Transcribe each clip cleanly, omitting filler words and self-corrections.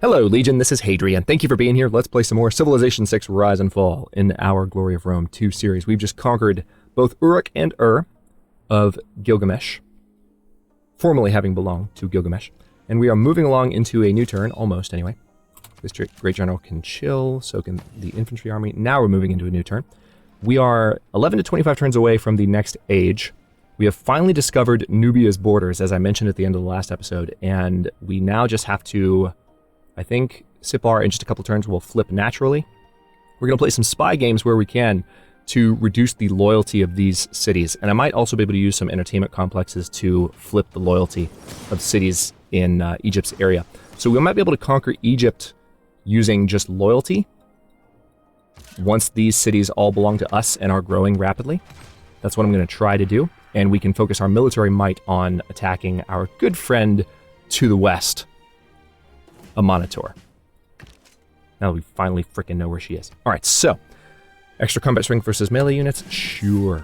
Hello, Legion, this is Hadrian. Thank you for being here. Let's play some more Civilization VI Rise and Fall in our Glory of Rome 2 series. We've just conquered both Uruk and of Gilgamesh, formerly having belonged to Gilgamesh. And we are moving along into a new turn, almost anyway. This great general can chill, so can the infantry army. Now we're moving into a new turn. We are 11 to 25 turns away from the next age. We have finally discovered Nubia's borders, as I mentioned at the end of the last episode, and we now just have to, I think, Sipar in just a couple turns will flip naturally. We're going to play some spy games where we can to reduce the loyalty of these cities, and I might also be able to use some entertainment complexes to flip the loyalty of cities in Egypt's area. So we might be able to conquer Egypt using just loyalty once these cities all belong to us and are growing rapidly. That's what I'm going to try to do. And we can focus our military might on attacking our good friend to the west, Amanator. Now that we finally frickin' know where she is. Alright, so, extra combat strength versus melee units? Sure.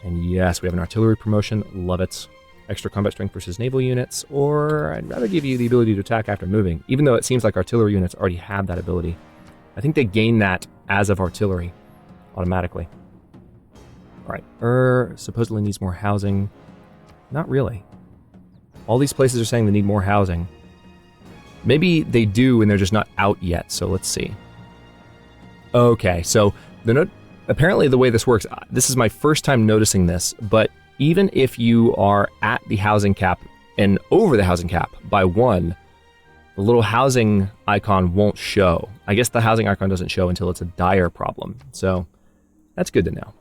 And yes, we have an artillery promotion. Love it. Extra combat strength versus naval units, or I'd rather give you the ability to attack after moving, even though it seems like artillery units already have that ability. I think they gain that as of artillery automatically. Alright, supposedly needs more housing. Not really. All these places are saying they need more housing. Maybe they do and they're just not out yet, so let's see. Okay, so apparently the way this works, this is my first time noticing this, but even if you are at the housing cap and over the housing cap by 1, the little housing icon won't show. I guess the housing icon doesn't show until it's a dire problem, so that's good to know.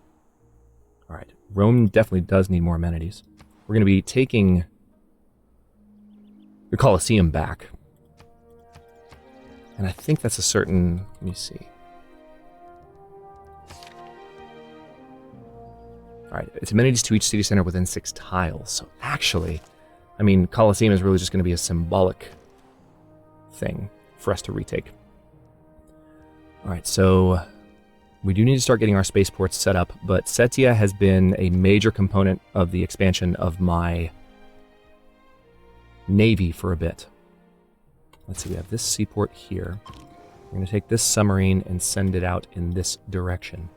Alright, Rome definitely does need more amenities. We're going to be taking the Colosseum back. And I think that's a certain... let me see. Alright, it's amenities to each city center within 6 tiles. So actually, I mean, Colosseum is really just going to be a symbolic thing for us to retake. Alright, so we do need to start getting our spaceports set up, but Setia has been a major component of the expansion of my navy for a bit. Let's see, we have this seaport here. We're going to take this submarine and send it out in this direction.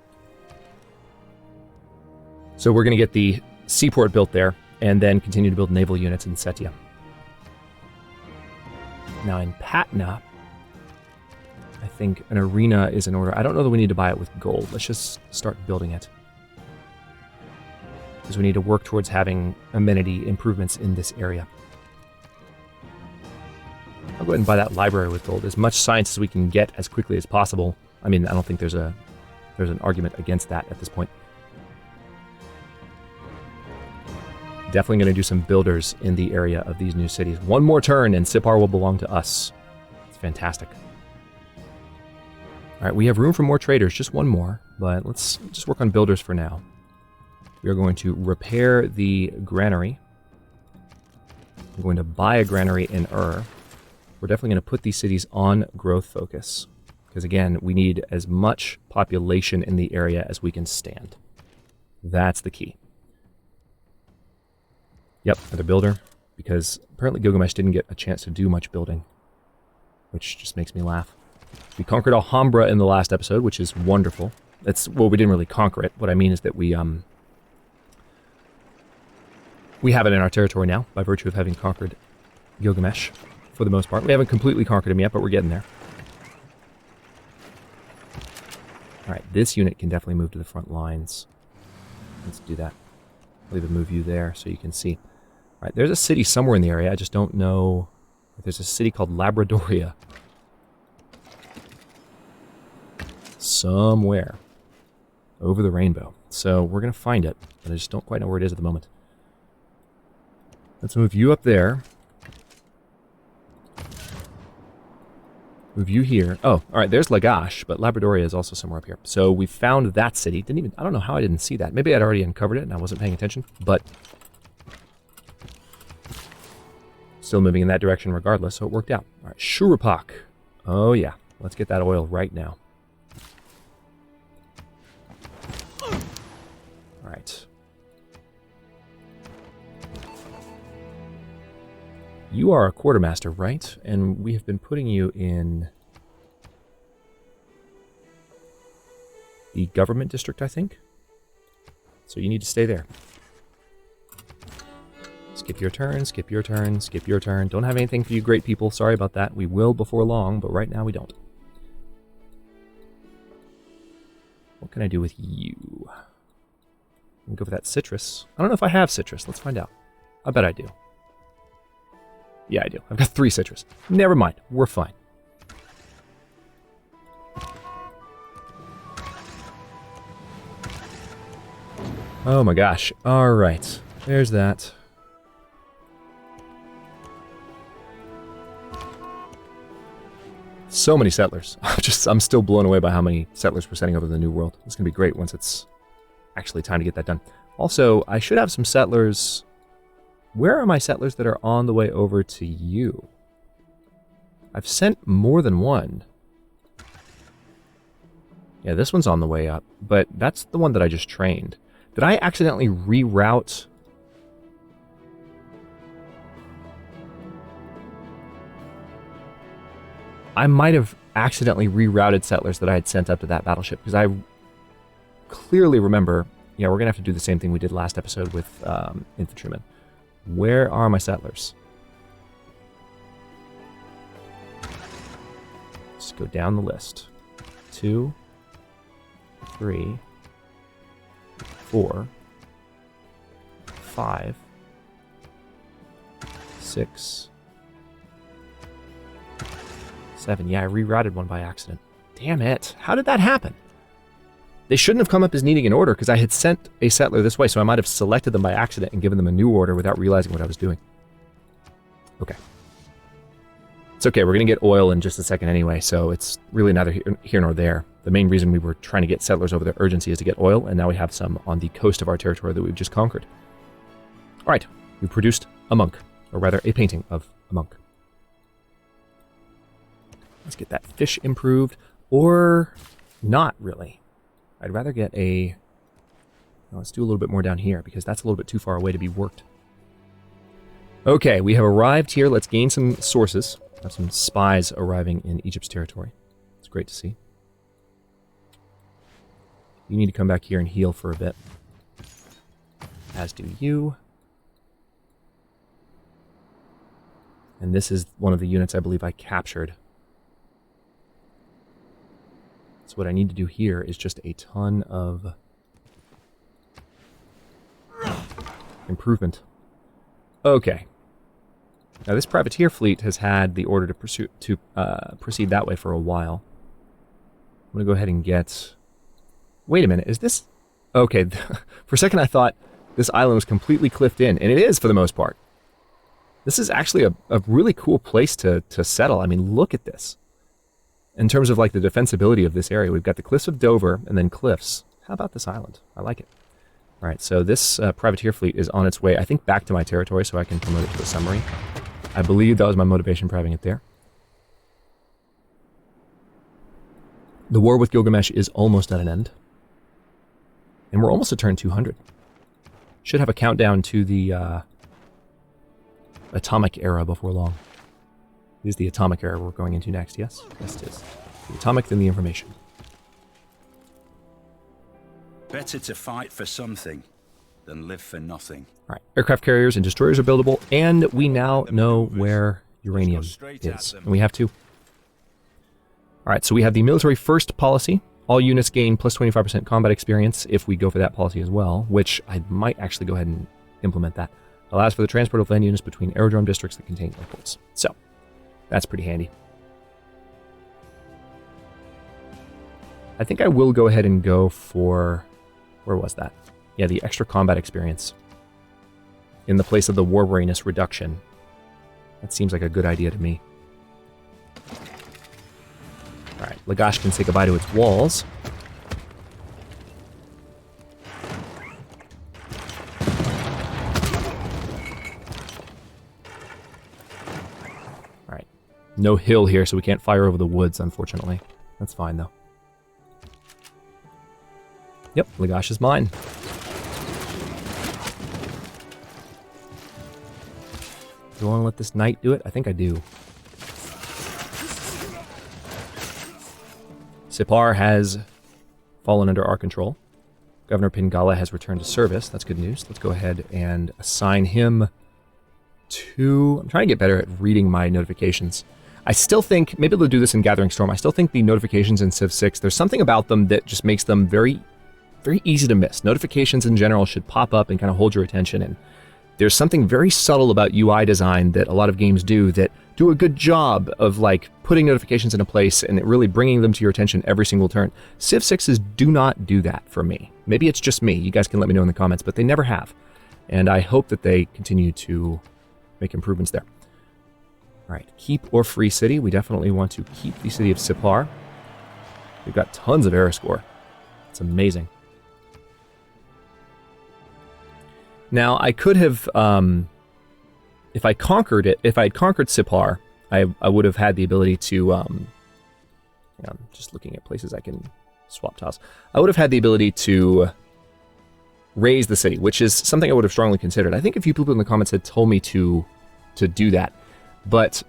So we're going to get the seaport built there, and then continue to build naval units in Setia. Now in Patna, I think an arena is in order. I don't know that we need to buy it with gold. Let's just start building it. Because we need to work towards having amenity improvements in this area. I'll go ahead and buy that library with gold. As much science as we can get as quickly as possible. I mean, I don't think there's an argument against that at this point. Definitely going to do some builders in the area of these new cities. One more turn and Sipar will belong to us. It's fantastic. Alright, we have room for more traders, just one more, but let's just work on builders for now. We are going to repair the granary. We're going to buy a granary in We're definitely going to put these cities on growth focus, because again, we need as much population in the area as we can stand. That's the key. Yep, another builder, because apparently Gilgamesh didn't get a chance to do much building, which just makes me laugh. We conquered Alhambra in the last episode, which is wonderful. Well, we didn't really conquer it. What I mean is that we have it in our territory now, by virtue of having conquered Gilgamesh, for the most part. We haven't completely conquered him yet, but we're getting there. Alright, this unit can definitely move to the front lines. Let's do that. I'll even move you there so you can see. Alright, there's a city somewhere in the area. I just don't know if there's a city called Labradoria. Somewhere over the rainbow. So we're going to find it, but I just don't quite know where it is at the moment. Let's move you up there. Move you here. Oh, alright, there's Lagash, but Labradoria is also somewhere up here. So we found that city. I don't know how I didn't see that. Maybe I'd already uncovered it and I wasn't paying attention, but still moving in that direction regardless, so it worked out. Alright, Shurupak. Oh yeah, let's get that oil right now. Alright. You are a quartermaster, right? And we have been putting you in the government district, I think. So you need to stay there. Skip your turn, skip your turn, skip your turn. Don't have anything for you great people. Sorry about that. We will before long, but right now we don't. What can I do with you? I'm gonna go for that citrus. I don't know if I have citrus. Let's find out. I bet I do. Yeah, I do. I've got 3 citrus. Never mind. We're fine. Oh my gosh. All right. There's that. So many settlers. I'm still blown away by how many settlers we're sending over to the New World. It's going to be great once it's actually time to get that done. Also, I should have some settlers. Where are my settlers that are on the way over to you? I've sent more than one. Yeah, this one's on the way up, but that's the one that I just trained. Did I accidentally reroute? I might have accidentally rerouted settlers that I had sent up to that battleship, because I clearly remember, yeah, we're going to have to do the same thing we did last episode with infantrymen. Where are my settlers? Let's go down the list. 2, 3, 4, 5, 6, 7. Yeah, I rerouted one by accident. Damn it. How did that happen? They shouldn't have come up as needing an order because I had sent a settler this way, so I might have selected them by accident and given them a new order without realizing what I was doing. Okay. It's okay, we're going to get oil in just a second anyway, so it's really neither here nor there. The main reason we were trying to get settlers over their urgency is to get oil, and now we have some on the coast of our territory that we've just conquered. All right, we produced a monk, or rather a painting of a monk. Let's get that fish improved, or not really. I'd rather get a... Well, let's do a little bit more down here, because that's a little bit too far away to be worked. Okay, we have arrived here. Let's gain some sources. I have some spies arriving in Egypt's territory. It's great to see. You need to come back here and heal for a bit. As do you. And this is one of the units I believe I captured. So what I need to do here is just a ton of improvement. Okay. Now this privateer fleet has had the order to proceed that way for a while. I'm going to go ahead and get... Wait a minute, is this... Okay, for a second I thought this island was completely cliffed in, and it is for the most part. This is actually a really cool place to settle. I mean, look at this. In terms of like the defensibility of this area, we've got the cliffs of Dover and then cliffs. How about this island? I like it. All right, so this privateer fleet is on its way, I think, back to my territory so I can promote it to a summary. I believe that was my motivation for having it there. The war with Gilgamesh is almost at an end. And we're almost at turn 200. Should have a countdown to the atomic era before long. It is the atomic era we're going into next, yes? Yes, it is. The atomic, then the information. Better to fight for something than live for nothing. All right, aircraft carriers and destroyers are buildable, and we now know where uranium is. And we have two. All right, so we have the military first policy. All units gain plus 25% combat experience if we go for that policy as well, which I might actually go ahead and implement that. Allows for the transport of land units between aerodrome districts that contain airports. So, that's pretty handy. I think I will go ahead and go for... Where was that? Yeah, the extra combat experience. In the place of the war weariness reduction. That seems like a good idea to me. Alright, Lagash can say goodbye to its walls. Alright. No hill here, so we can't fire over the woods, unfortunately. That's fine, though. Yep, Lagash is mine. Do I want to let this knight do it? I think I do. Sipar has fallen under our control. Governor Pingala has returned to service. That's good news. Let's go ahead and assign him to... I'm trying to get better at reading my notifications. I still think, maybe they'll do this in Gathering Storm, I still think the notifications in Civ 6, there's something about them that just makes them very, very easy to miss. Notifications in general should pop up and kind of hold your attention, and there's something very subtle about UI design that a lot of games do that do a good job of like putting notifications into place and really bringing them to your attention every single turn. Civ 6s do not do that for me. Maybe it's just me. You guys can let me know in the comments, but they never have. And I hope that they continue to make improvements there. All right, keep or free city. We definitely want to keep the city of Sipar. We've got tons of era score. It's amazing. Now, I could have, if I conquered it, if I had conquered Sipar, I would have had the ability to, I'm just looking at places I can swap tiles. I would have had the ability to raise the city, which is something I would have strongly considered. I think a few people in the comments had told me to do that. But,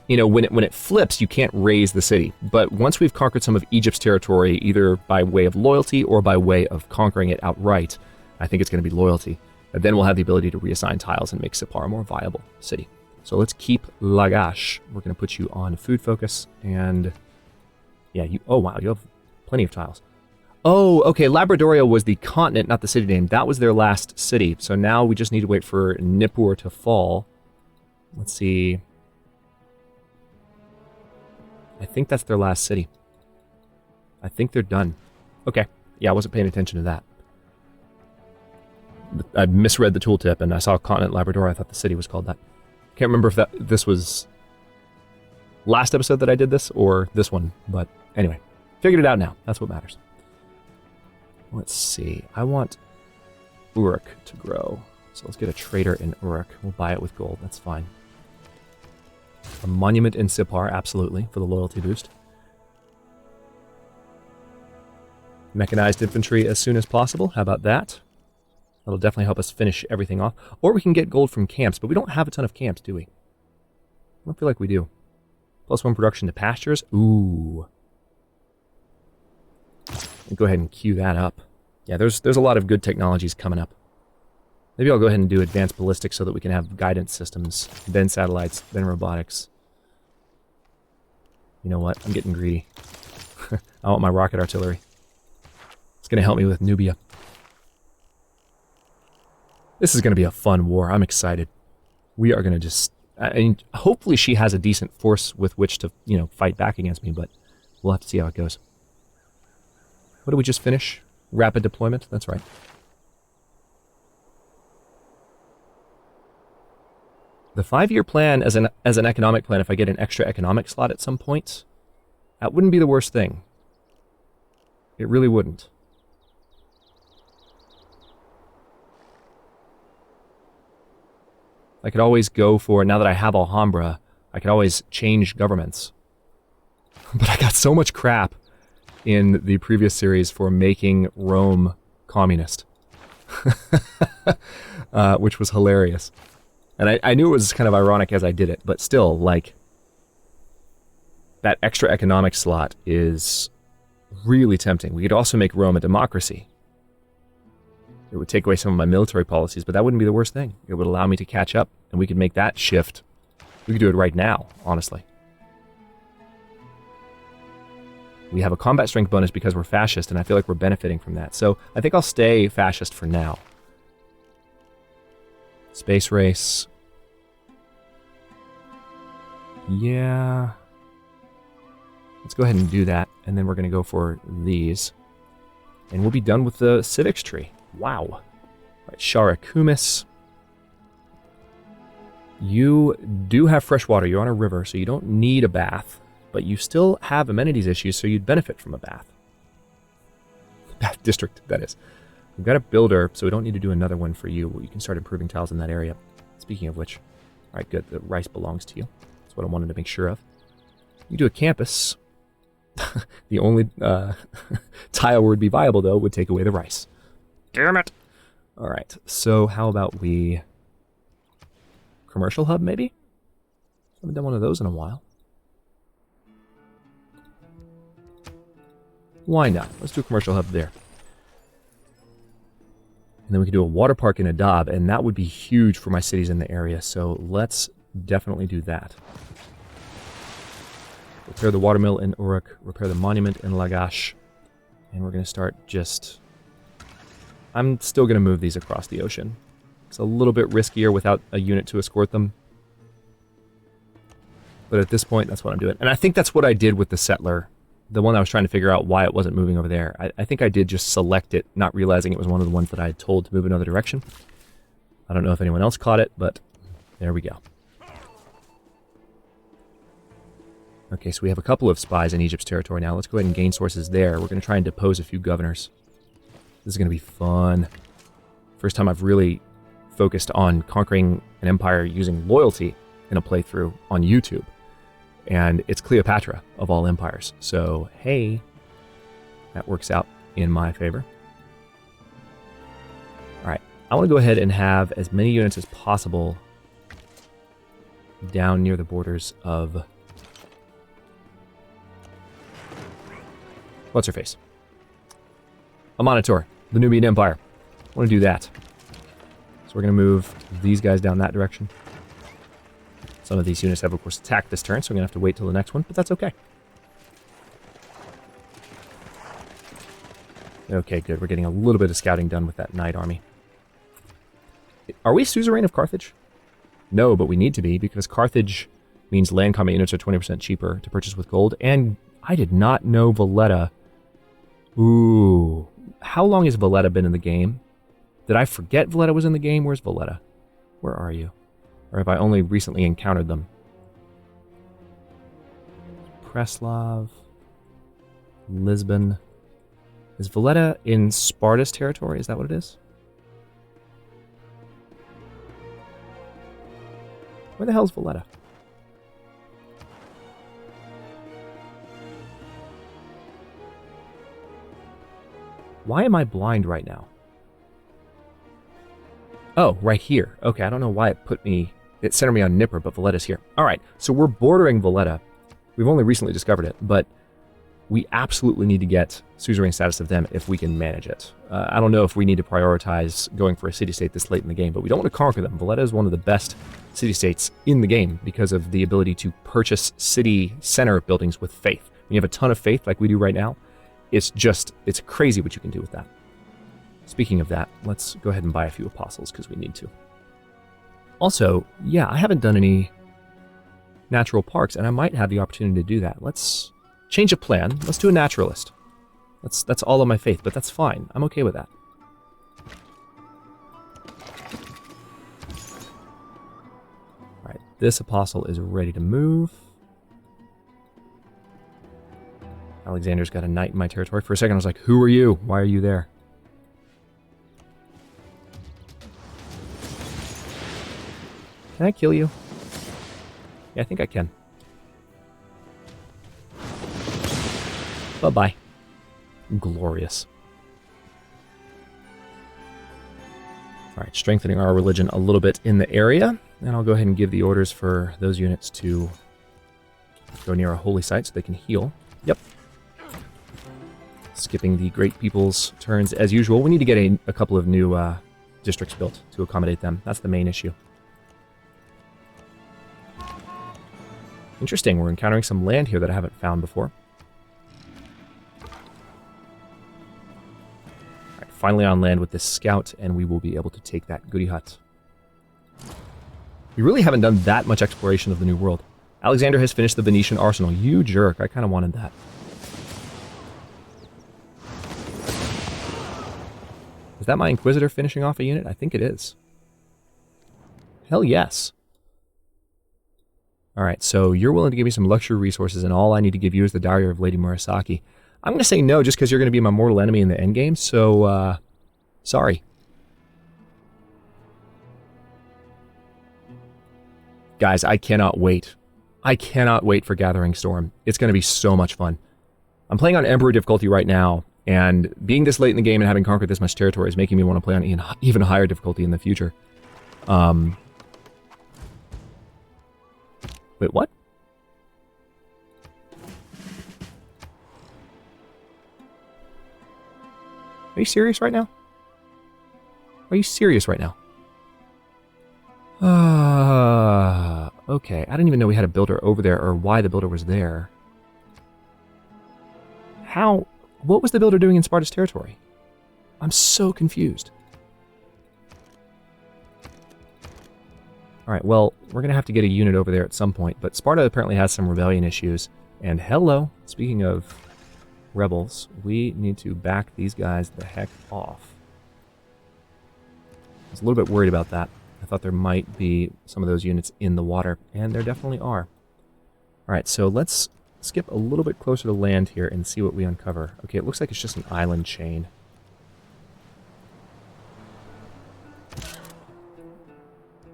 you know, when it flips, you can't raise the city. But once we've conquered some of Egypt's territory, either by way of loyalty or by way of conquering it outright, I think it's going to be loyalty. And then we'll have the ability to reassign tiles and make Sipar a more viable city. So let's keep Lagash. We're going to put you on food focus. And, yeah, oh, wow, you have plenty of tiles. Oh, okay, Labradoria was the continent, not the city name. That was their last city. So now we just need to wait for Nippur to fall. Let's see. I think that's their last city. I think they're done. Okay. Yeah, I wasn't paying attention to that. I misread the tooltip and I saw Continent Labrador. I thought the city was called that. Can't remember if this was last episode that I did this or this one, but anyway, figured it out now. That's what matters. Let's see. I want Uruk to grow. So let's get a trader in Uruk. We'll buy it with gold. That's fine. A monument in Sipar, absolutely, for the loyalty boost. Mechanized infantry as soon as possible. How about that? That'll definitely help us finish everything off. Or we can get gold from camps, but we don't have a ton of camps, do we? I don't feel like we do. +1 production to pastures. Ooh. Go ahead and queue that up. Yeah, there's a lot of good technologies coming up. Maybe I'll go ahead and do advanced ballistics so that we can have guidance systems, then satellites, then robotics. You know what? I'm getting greedy. I want my rocket artillery. It's going to help me with Nubia. This is going to be a fun war. I'm excited. We are going to just... I mean, hopefully she has a decent force with which to, you know, fight back against me, but we'll have to see how it goes. What did we just finish? Rapid deployment? That's right. The 5-year plan as an economic plan, if I get an extra economic slot at some point, that wouldn't be the worst thing. It really wouldn't. I could always go for, now that I have Alhambra, I could always change governments. But I got so much crap in the previous series for making Rome communist. Which was hilarious. And I knew it was kind of ironic as I did it, but still, like, that extra economic slot is really tempting. We could also make Rome a democracy. It would take away some of my military policies, but that wouldn't be the worst thing. It would allow me to catch up, and we could make that shift. We could do it right now, honestly. We have a combat strength bonus because we're fascist, and I feel like we're benefiting from that. So I think I'll stay fascist for now. Space race. Yeah. Let's go ahead and do that, and then we're going to go for these. And we'll be done with the civics tree. Wow. All right, Sharakumis. You do have fresh water. You're on a river, so you don't need a bath. But you still have amenities issues, so you'd benefit from a bath. Bath district, that is. We've got a builder, so we don't need to do another one for you. You can start improving tiles in that area. Speaking of which, all right, good. The rice belongs to you. That's what I wanted to make sure of. You do a campus. The only tile where it'd be viable, though, would take away the rice. Damn it! All right, so how about we commercial hub, maybe? Haven't done one of those in a while. Why not? Let's do a commercial hub there. And then we can do a water park in Adab, and that would be huge for my cities in the area, so let's definitely do that. Repair the watermill in Uruk, repair the monument in Lagash, and we're going to start just... I'm still going to move these across the ocean. It's a little bit riskier without a unit to escort them. But at this point, that's what I'm doing. And I think that's what I did with the settler. The one I was trying to figure out why it wasn't moving over there. I think I did just select it, not realizing it was one of the ones that I had told to move another direction. I don't know if anyone else caught it, but there we go. Okay, so we have a couple of spies in Egypt's territory now. Let's go ahead and gain sources there. We're going to try and depose a few governors. This is going to be fun. First time I've really focused on conquering an empire using loyalty in a playthrough on YouTube. And it's Cleopatra of all empires. So, hey, that works out in my favor. All right, I want to go ahead and have as many units as possible down near the borders of... What's her face? Amanator, the Nubian Empire. I want to do that. So we're going to move these guys down that direction. Some of these units have, of course, attacked this turn, so I'm going to have to wait till the next one, but that's okay. Okay, good. We're getting a little bit of scouting done with that knight army. Are we suzerain of Carthage? No, but we need to be, because Carthage means land combat units are 20% cheaper to purchase with gold, and I did not know Valletta. Ooh. How long has Valletta been in the game? Did I forget Valletta was in the game? Where's Valletta? Where are you? Or have I only recently encountered them? Preslav. Lisbon. Is Valletta in Sparta's territory? Is that what it is? Where the hell is Valletta? Why am I blind right now? Oh, right here. Okay, I don't know why it put me... It centered me on Nipper, but Valletta's here. All right, so we're bordering Valletta. We've only recently discovered it, but we absolutely need to get suzerain status of them if we can manage it. I don't know if we need to prioritize going for a city-state this late in the game, but we don't want to conquer them. Valletta is one of the best city-states in the game because of the ability to purchase city center buildings with faith. When you have a ton of faith like we do right now, it's crazy what you can do with that. Speaking of that, let's go ahead and buy a few apostles because we need to. Also, yeah, I haven't done any natural parks, and I might have the opportunity to do that. Let's change a plan. Let's do a naturalist. That's all of my faith, but that's fine. I'm okay with that. All right, this apostle is ready to move. Alexander's got a knight in my territory. For a second, I was like, who are you? Why are you there? Can I kill you? Yeah, I think I can. Bye-bye. Glorious. Alright, strengthening our religion a little bit in the area. And I'll go ahead and give the orders for those units to go near a holy site so they can heal. Yep. Skipping the great people's turns as usual. We need to get a couple of new districts built to accommodate them. That's the main issue. Interesting, we're encountering some land here that I haven't found before. Alright, finally on land with this scout, and we will be able to take that goody hut. We really haven't done that much exploration of the New World. Alexander has finished the Venetian arsenal. You jerk, I kind of wanted that. Is that my Inquisitor finishing off a unit? I think it is. Hell yes. Alright, so you're willing to give me some luxury resources, and all I need to give you is the Diary of Lady Murasaki. I'm going to say no, just because you're going to be my mortal enemy in the endgame, so, sorry. Guys, I cannot wait. I cannot wait for Gathering Storm. It's going to be so much fun. I'm playing on Emperor difficulty right now, and being this late in the game and having conquered this much territory is making me want to play on even higher difficulty in the future. Wait, what? Are you serious right now? Are you serious right now? Okay. I didn't even know we had a builder over there or why the builder was there. How? What was the builder doing in Sparta's territory? I'm so confused. Alright, well, we're going to have to get a unit over there at some point, but Sparta apparently has some rebellion issues. And hello, speaking of rebels, we need to back these guys the heck off. I was a little bit worried about that. I thought there might be some of those units in the water, and there definitely are. Alright, so let's skip a little bit closer to land here and see what we uncover. Okay, it looks like it's just an island chain.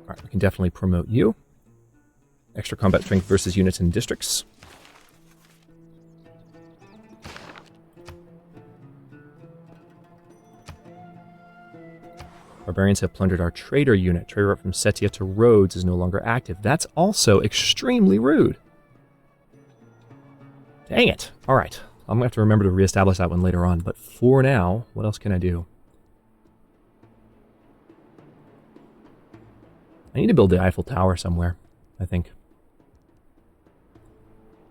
Alright, we can definitely promote you. Extra combat strength versus units in districts. Barbarians have plundered our trader unit. Trader route from Setia to Rhodes is no longer active. That's also extremely rude. Dang it. Alright, I'm going to have to remember to reestablish that one later on. But for now, what else can I do? I need to build the Eiffel Tower somewhere, I think.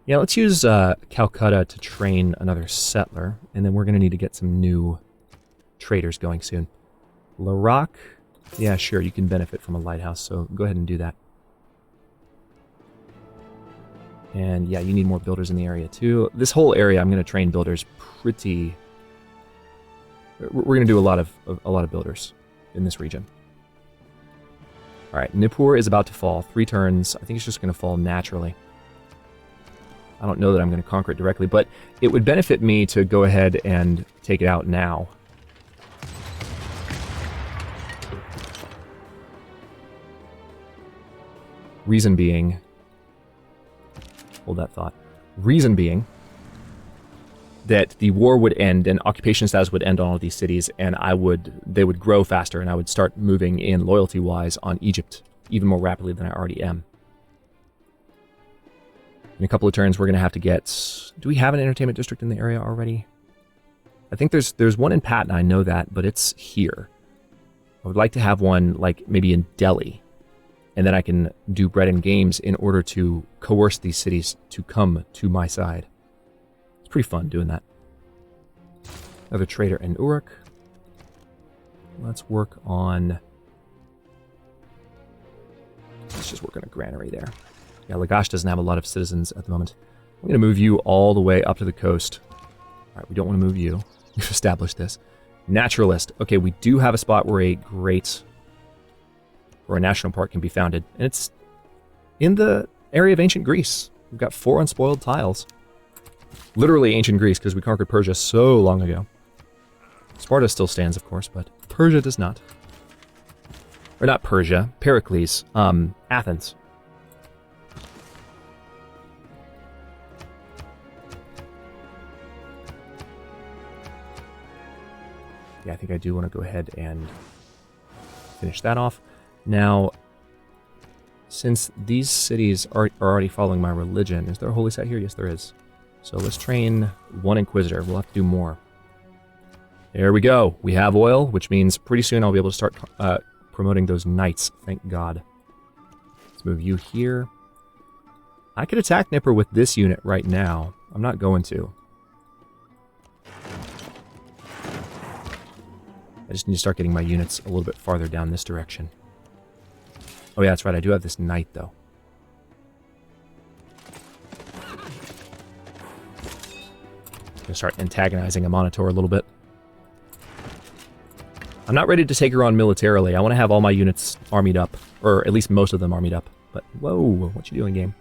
Yeah, let's use Calcutta to train another settler, and then we're going to need to get some new traders going soon. Larak, yeah, sure, you can benefit from a lighthouse, so go ahead and do that. And yeah, you need more builders in the area too. This whole area, I'm going to train builders pretty... We're going to do a lot of builders in this region. Alright, Nippur is about to fall. 3 turns. I think it's just going to fall naturally. I don't know that I'm going to conquer it directly, but it would benefit me to go ahead and take it out now. Reason being... Hold that thought. Reason being that the war would end and occupation status would end on all of these cities, and they would grow faster, and I would start moving in loyalty-wise on Egypt even more rapidly than I already am. In a couple of turns, we're going to have to get... Do we have an entertainment district in the area already? I think there's one in Patna, I know that, but it's here. I would like to have one, like, maybe in Delhi. And then I can do bread and games in order to coerce these cities to come to my side. It's pretty fun doing that. Another trader in Uruk. Let's work on... Let's just work on a granary there. Yeah, Lagash doesn't have a lot of citizens at the moment. I'm going to move you all the way up to the coast. Alright, we don't want to move you. We've established this. Naturalist. Okay, we do have a spot where a national park can be founded. And it's in the area of ancient Greece. We've got 4 unspoiled tiles. Literally ancient Greece, because we conquered Persia so long ago. Sparta still stands, of course, but Persia does not. Or not Persia, Pericles. Athens. Yeah, I think I do want to go ahead and finish that off. Now, since these cities are already following my religion, is there a holy site here? Yes, there is. So let's train 1 Inquisitor. We'll have to do more. There we go. We have oil, which means pretty soon I'll be able to start promoting those knights. Thank God. Let's move you here. I could attack Nippur with this unit right now. I'm not going to. I just need to start getting my units a little bit farther down this direction. Oh yeah, that's right, I do have this knight, though. I'm gonna start antagonizing a Monitor a little bit. I'm not ready to take her on militarily. I want to have all my units armied up. Or at least most of them armied up. But, whoa, what you doing, game?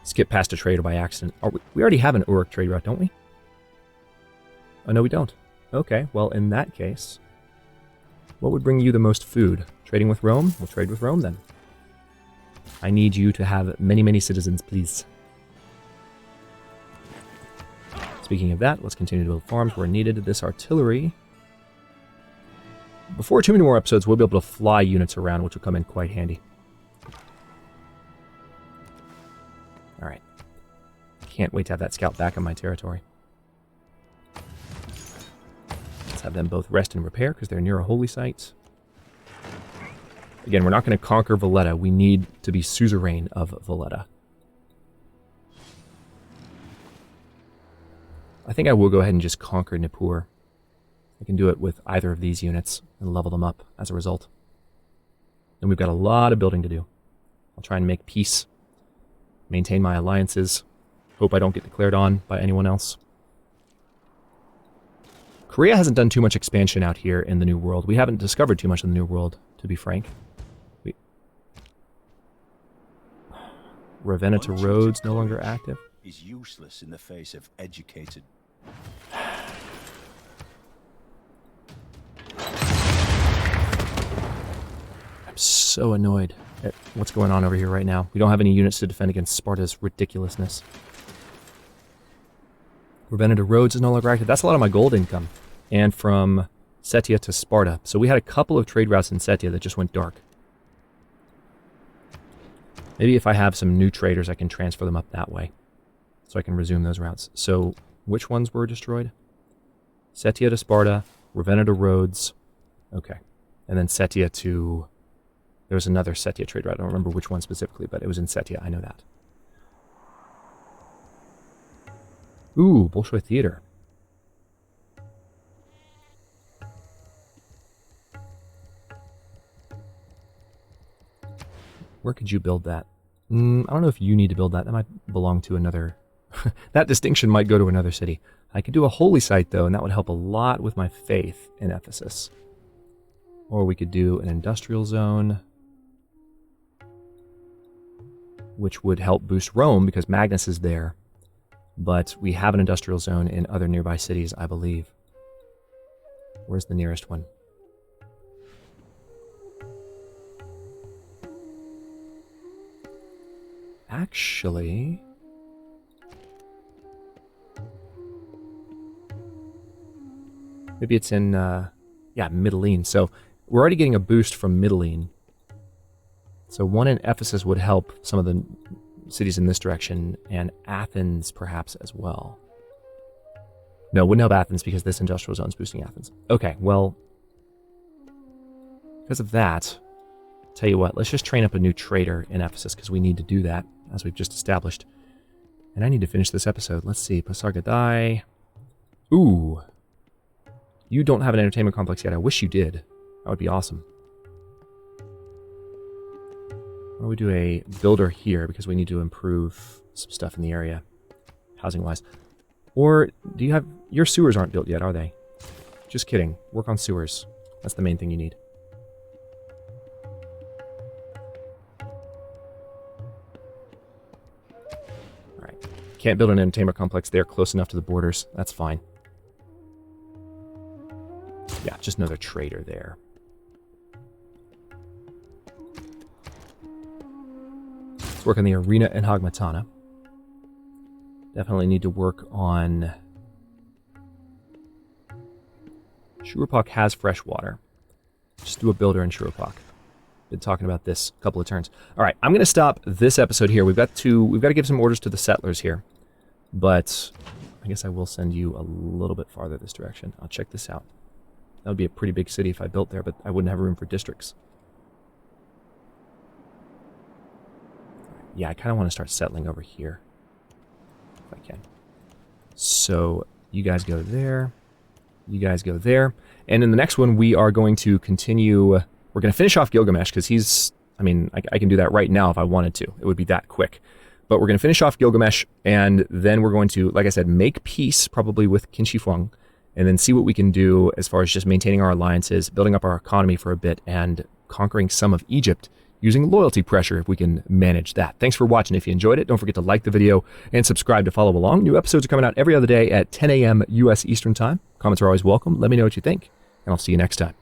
Skip past a trader by accident. We already have an Uruk trade route, don't we? Oh, no, we don't. Okay, well, in that case, what would bring you the most food? Trading with Rome? We'll trade with Rome, then. I need you to have many, many citizens, please. Speaking of that, let's continue to build farms where needed. This artillery... Before too many more episodes, we'll be able to fly units around, which will come in quite handy. can't wait to have that scout back in my territory. Let's have them both rest and repair because they're near a holy site. Again, we're not going to conquer Valletta. We need to be suzerain of Valletta. I think I will go ahead and just conquer Nippur. I can do it with either of these units and level them up as a result. And we've got a lot of building to do. I'll try and make peace, maintain my alliances, hope I don't get declared on by anyone else. Korea hasn't done too much expansion out here in the New World. We haven't discovered too much in the New World, to be frank. Ravenna to Rhodes no longer active. Is useless in the face of educated. I'm so annoyed at what's going on over here right now. We don't have any units to defend against Sparta's ridiculousness. Ravenna to Rhodes is no longer active. That's a lot of my gold income. And from Setia to Sparta. So we had a couple of trade routes in Setia that just went dark. Maybe if I have some new traders, I can transfer them up that way. So I can resume those routes. So, which ones were destroyed? Setia to Sparta, Ravenna to Rhodes. Okay. And then Setia to... There was another Setia trade route. I don't remember which one specifically, but it was in Setia. I know that. Ooh, Bolshoi Theater. Where could you build that? I don't know if you need to build that. That might belong to another... that distinction might go to another city. I could do a holy site, though, and that would help a lot with my faith in Ephesus. Or we could do an industrial zone, which would help boost Rome, because Magnus is there. But we have an industrial zone in other nearby cities, I believe. Where's the nearest one? Actually... Maybe it's in, yeah, Mytilene. So we're already getting a boost from Mytilene. So one in Ephesus would help some of the cities in this direction, and Athens perhaps as well. No, wouldn't help Athens because this industrial zone is boosting Athens. Okay, well, because of that, tell you what, let's just train up a new trader in Ephesus because we need to do that, as we've just established. And I need to finish this episode. Let's see, Pasargadae. Ooh. You don't have an entertainment complex yet. I wish you did. That would be awesome. Why don't we do a builder here because we need to improve some stuff in the area, housing-wise. Or do you have... Your sewers aren't built yet, are they? Just kidding. Work on sewers. That's the main thing you need. Alright. Can't build an entertainment complex there close enough to the borders. That's fine. Yeah, just another trader there. Let's work on the arena in Hagmatana. Definitely need to work on... Shurupak has fresh water. Just do a builder in Shurupak. Been talking about this a couple of turns. All right, I'm going to stop this episode here. We've got to give some orders to the settlers here. But I guess I will send you a little bit farther this direction. I'll check this out. That would be a pretty big city if I built there, but I wouldn't have room for districts. Yeah, I kind of want to start settling over here. If I can. So, you guys go there. You guys go there. And in the next one, we are going to continue... We're going to finish off Gilgamesh, because he's... I mean, I can do that right now if I wanted to. It would be that quick. But we're going to finish off Gilgamesh, and then we're going to, like I said, make peace, probably with Qin Shi Huang, and then see what we can do as far as just maintaining our alliances, building up our economy for a bit, and conquering some of Egypt using loyalty pressure if we can manage that. Thanks for watching. If you enjoyed it, don't forget to like the video and subscribe to follow along. New episodes are coming out every other day at 10 a.m. U.S. Eastern Time. Comments are always welcome. Let me know what you think, and I'll see you next time.